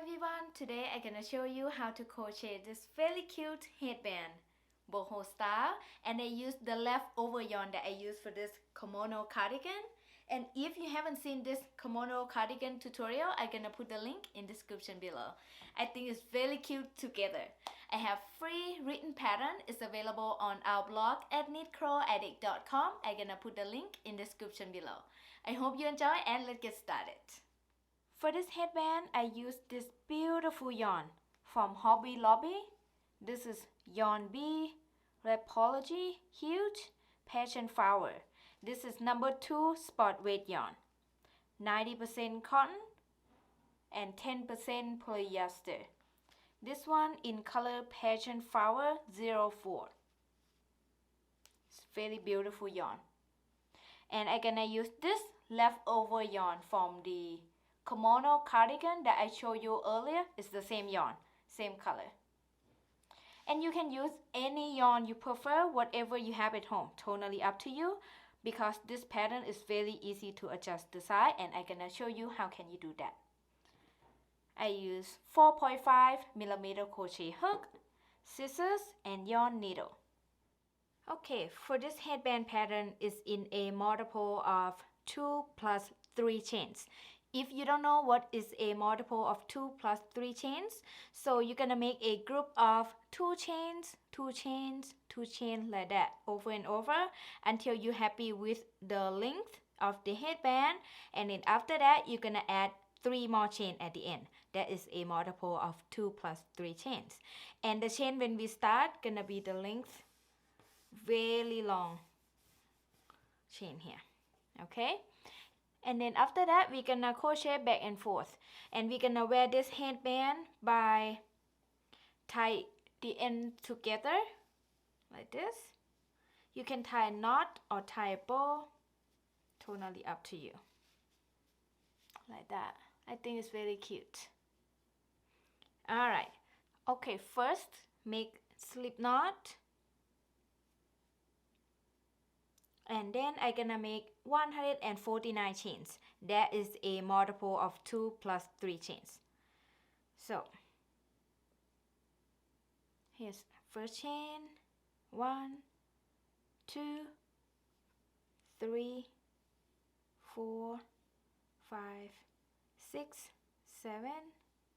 everyone, today I'm gonna show you how to crochet this very cute headband boho style, and I used the leftover yarn that I used for this kimono cardigan. And if you haven't seen this kimono cardigan tutorial, I'm gonna put the link in the description below. I think it's very cute together. I have free written pattern. It's available on our blog at knitcroweddict.com. I'm gonna put the link in the description below. I hope you enjoy, and let's get started. For this headband, I used this beautiful yarn from Hobby Lobby. This is yarn B, Wrapology, Hues, Passion Flower. This is number 2 spot weight yarn. 90% cotton and 10% polyester. This one in color Passion Flower 04. It's very beautiful yarn. And I'm gonna use this leftover yarn from the kimono cardigan that I showed you earlier. It's the same yarn, same color. And you can use any yarn you prefer, whatever you have at home, totally up to you, because this pattern is very easy to adjust the size, and I'm gonna show you how can you do that. I use 4.5mm crochet hook, scissors, and yarn needle. Okay, for this headband pattern is in a multiple of 2 plus 3 chains. If you don't know what is a multiple of 2 plus 3 chains, so you're gonna make a group of 2 chains, 2 chains, 2 chains like that over and over until you're happy with the length of the headband, and then after that you're gonna add 3 more chains at the end. That is a multiple of 2 plus 3 chains. And the chain when we start gonna be the length, really long chain here, okay? And then after that, we're gonna crochet back and forth. And we're gonna wear this headband by tie the end together like this. You can tie a knot or tie a bow, totally up to you. Like that. I think it's very cute. Alright. Okay, first make slip knot. And then I'm gonna make 149 chains. That is a multiple of 2 plus 3 chains. So here's first chain, 1, 2, 3, 4, 5, 6, 7,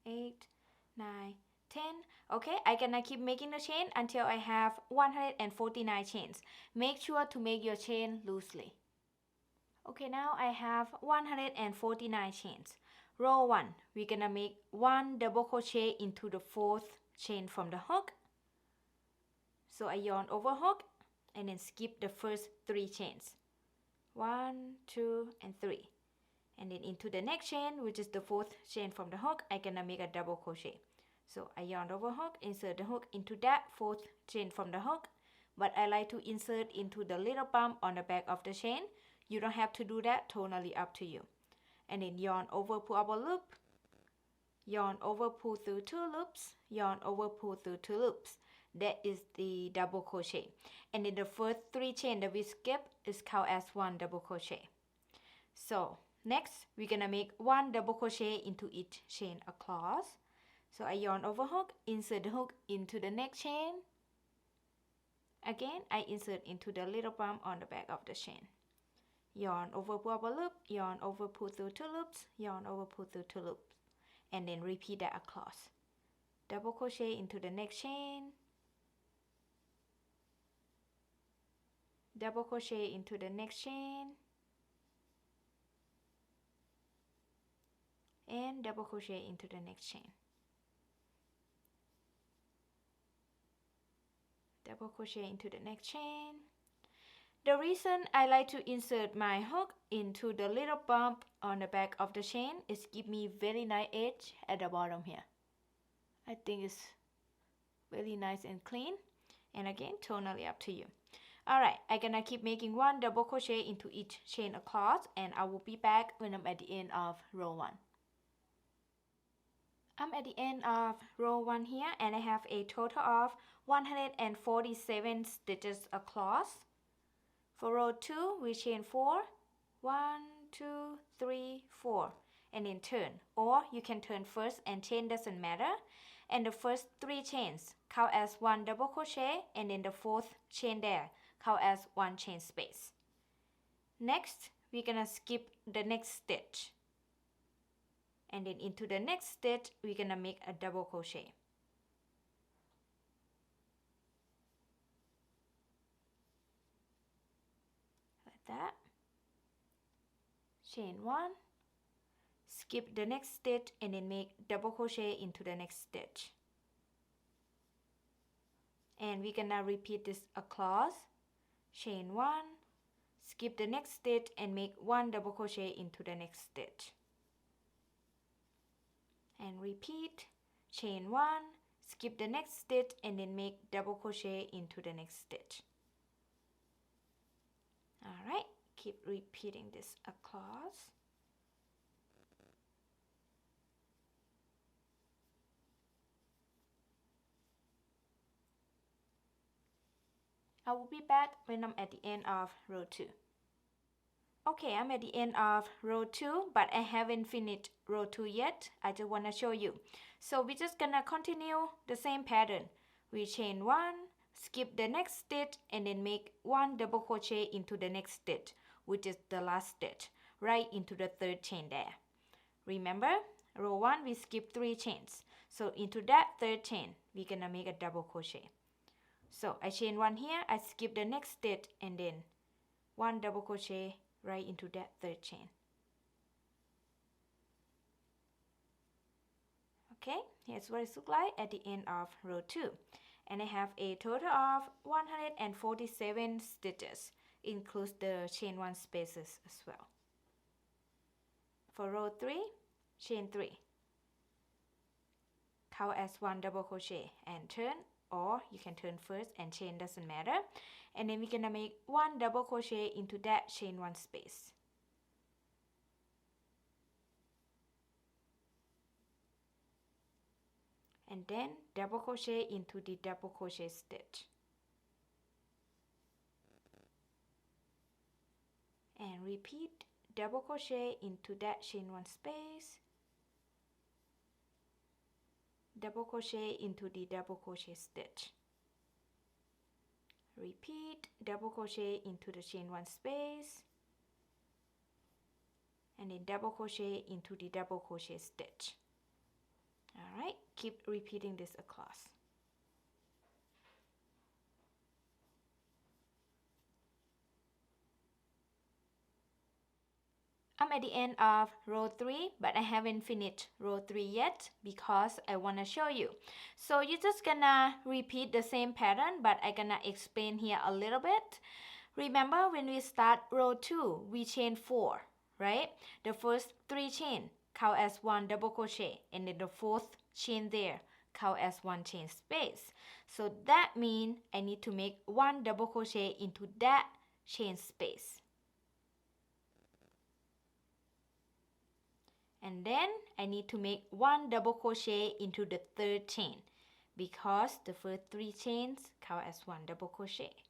8, 9, 10. Okay, I'm gonna keep making the chain until I have 149 chains. Make sure to make your chain loosely. Okay, now I have 149 chains. Row 1, we're gonna make 1 double crochet into the 4th chain from the hook. So I yarn over hook and then skip the first 3 chains. 1, 2, and 3. And then into the next chain, which is the 4th chain from the hook, I'm gonna make a double crochet. So I yarn over hook, insert the hook into that 4th chain from the hook, but I like to insert into the little bump on the back of the chain. You don't have to do that, totally up to you. And then yarn over, pull up a loop, yarn over, pull through 2 loops, yarn over, pull through 2 loops. That is the double crochet. And then the first 3 chains that we skip is count as 1 double crochet. So next, we're gonna make 1 double crochet into each chain across. So I yarn over hook, insert the hook into the next chain. Again, I insert into the little bump on the back of the chain. Yarn over, pull up a loop, yarn over, pull through 2 loops, yarn over, pull through 2 loops. And then repeat that across. Double crochet into the next chain. Double crochet into the next chain. And double crochet into the next chain. Double crochet into the next chain. The reason I like to insert my hook into the little bump on the back of the chain is give me very nice edge at the bottom here. I think it's really nice and clean. And again, totally up to you. Alright, I'm gonna keep making 1 double crochet into each chain across, and I will be back when I'm at the end of row 1. I'm at the end of row 1 here, and I have a total of 147 stitches across. For row 2, we chain 4, 1, 2, 3, 4, and then turn, or you can turn first and chain, doesn't matter. And the first 3 chains count as 1 double crochet, and then the 4th chain there count as 1 chain space. Next, we're gonna skip the next stitch, and then into the next stitch we're gonna make a double crochet. Like that. Chain 1, skip the next stitch, and then make double crochet into the next stitch. And we're gonna repeat this across. Chain 1, skip the next stitch, and make 1 double crochet into the next stitch. And repeat. Chain 1, skip the next stitch, and then make double crochet into the next stitch. Alright, keep repeating this across. I will be back when I'm at the end of row 2. Okay, I'm at the end of row 2, but I haven't finished row 2 yet. I just want to show you. So we're just gonna continue the same pattern. We chain 1, skip the next stitch, and then make 1 double crochet into the next stitch, which is the last stitch, right into the 3rd chain there. Remember, row 1 we skip 3 chains. So into that 3rd chain, we're gonna make a double crochet. So I chain 1 here, I skip the next stitch, and then 1 double crochet right into that 3rd chain. Okay, here's what it looks like at the end of row 2. And I have a total of 147 stitches, includes the chain 1 spaces as well. For row 3, chain 3. Count as 1 double crochet and turn, or you can turn first and chain, doesn't matter. And then we're gonna make 1 double crochet into that chain 1 space. And then double crochet into the double crochet stitch. And repeat, double crochet into that chain 1 space. Double crochet into the double crochet stitch. Repeat, double crochet into the chain 1 space, and then double crochet into the double crochet stitch. Alright, keep repeating this across. I'm at the end of row 3, but I haven't finished row 3 yet because I want to show you. So you're just gonna repeat the same pattern, but I'm gonna explain here a little bit. Remember when we start row 2, we chain 4, right? The first 3 chain count as 1 double crochet, and then the 4th chain there count as 1 chain space. So that means I need to make 1 double crochet into that chain space. And then I need to make 1 double crochet into the 3rd chain because the first 3 chains count as 1 double crochet.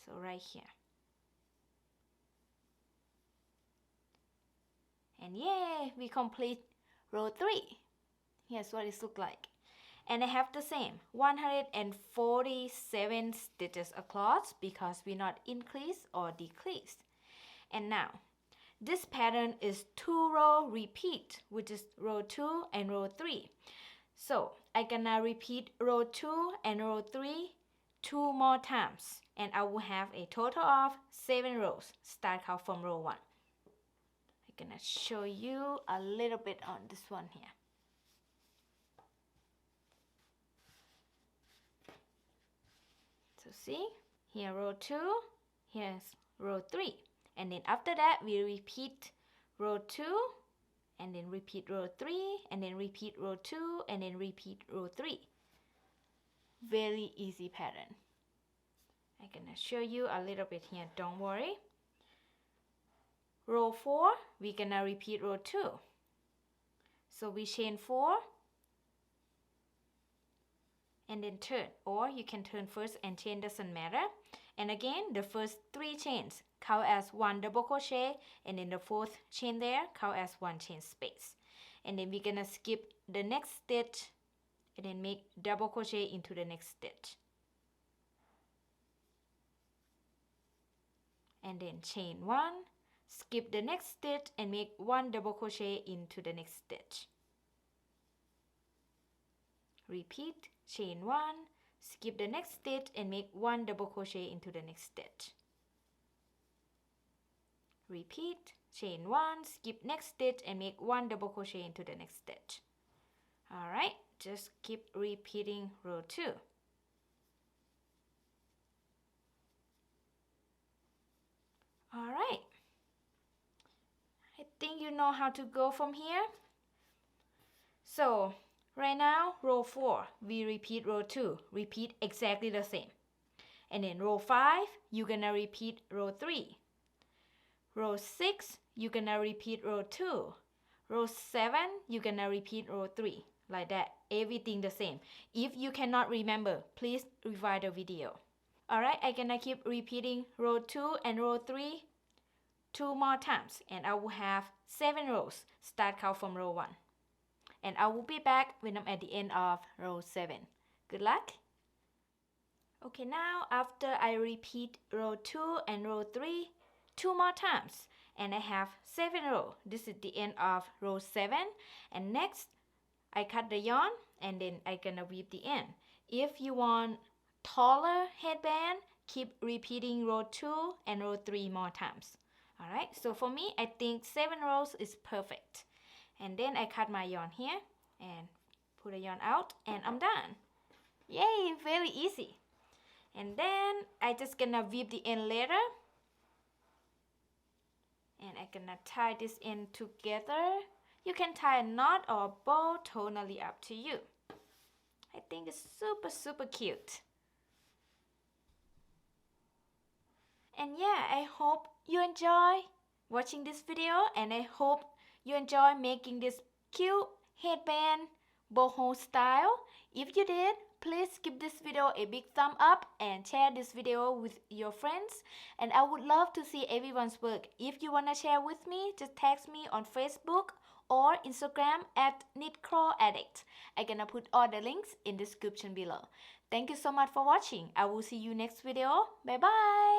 So right here. And yay, we complete row 3. Here's what it looks like. And I have the same 147 stitches across because we not increase or decrease. And now this pattern is 2 row repeat, which is row 2 and row 3. So I'm gonna repeat row 2 and row 3 2 more times, and I will have a total of 7 rows. Start out from row 1. I'm gonna show you a little bit on this one here. So see, here row 2, here's row 3. And then after that, we repeat row 2, and then repeat row 3, and then repeat row 2, and then repeat row 3. Very easy pattern. I'm gonna show you a little bit here, don't worry. Row 4, we're gonna repeat row 2. So we chain 4, and then turn, or you can turn first and chain, doesn't matter. And again, the first 3 chains count as 1 double crochet, and then the 4th chain there count as 1 chain space. And then we're gonna skip the next stitch and then make double crochet into the next stitch. And then chain 1, skip the next stitch and make 1 double crochet into the next stitch. Repeat, chain 1, skip the next stitch and make 1 double crochet into the next stitch. Repeat, chain 1, skip next stitch and make 1 double crochet into the next stitch. Alright, just keep repeating row 2. Alright, I think you know how to go from here. So right now, row 4, we repeat row 2, repeat exactly the same. And then row 5, you're gonna repeat row 3. Row 6, you're gonna repeat row 2. Row 7, you're gonna repeat row 3. Like that, everything the same. If you cannot remember, please rewind the video. Alright, I'm gonna keep repeating row 2 and row 3 2 more times, and I will have 7 rows. Start count from row 1. And I will be back when I'm at the end of row 7. Good luck! Okay, now after I repeat row 2 and row 3 2 more times, and I have 7 rows. This is the end of row 7, and next I cut the yarn and then I'm gonna weave the end. If you want taller headband, keep repeating row 2 and row 3 more times. Alright, so for me, I think 7 rows is perfect. And then I cut my yarn here and put the yarn out, and I'm done. Yay, very easy. And then I just gonna weave the end later. And I'm gonna tie this end together. You can tie a knot or a bow, totally up to you. I think it's super cute. And yeah, I hope you enjoy watching this video, and I hope you enjoy making this cute headband boho style. If you did, please give this video a big thumb up and share this video with your friends. And I would love to see everyone's work. If you want to share with me, just text me on Facebook or Instagram at KnitCrawAddict. I'm gonna put all the links in the description below. Thank you so much for watching. I will see you next video. Bye bye.